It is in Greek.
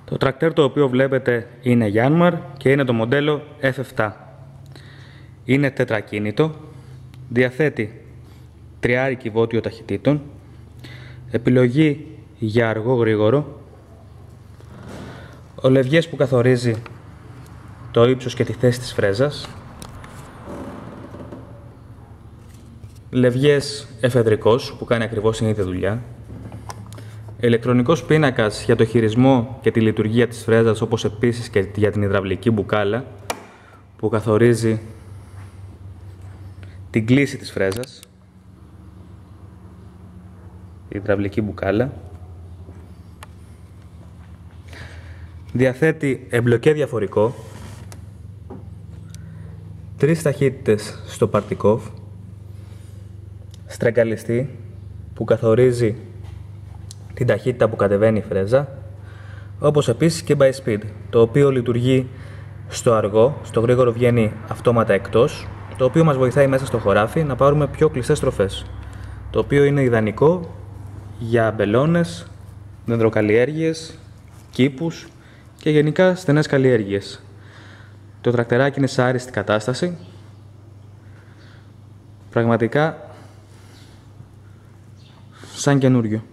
Το τρακτέρ το οποίο βλέπετε είναι Yanmar και είναι το μοντέλο F7. Είναι τετρακίνητο, διαθέτει τριάρικη βότιο ταχυτήτων, επιλογή για αργό γρήγορο, ο λευγές που καθορίζει το ύψος και τη θέση της φρέζας, λευγές εφεδρικός που κάνει ακριβώς την ίδια δουλειά, ηλεκτρονικός πίνακας για το χειρισμό και τη λειτουργία της φρέζας, όπως επίσης και για την υδραυλική μπουκάλα που καθορίζει την κλίση της φρέζας, η υδραυλική μπουκάλα. Διαθέτει εμπλοκέ διαφορικό, 3 ταχύτητες στο Partikov, στραγγαλιστή που καθορίζει την ταχύτητα που κατεβαίνει η φρέζα, όπως επίσης και by speed, το οποίο λειτουργεί στο αργό, στο γρήγορο βγαίνει αυτόματα εκτός, το οποίο μας βοηθάει μέσα στο χωράφι να πάρουμε πιο κλειστές στροφές, το οποίο είναι ιδανικό για αμπελώνες, δεντροκαλλιέργειες, κήπους και γενικά στενές καλλιέργειες. Το τρακτεράκι είναι σε άριστη κατάσταση, πραγματικά σαν καινούριο.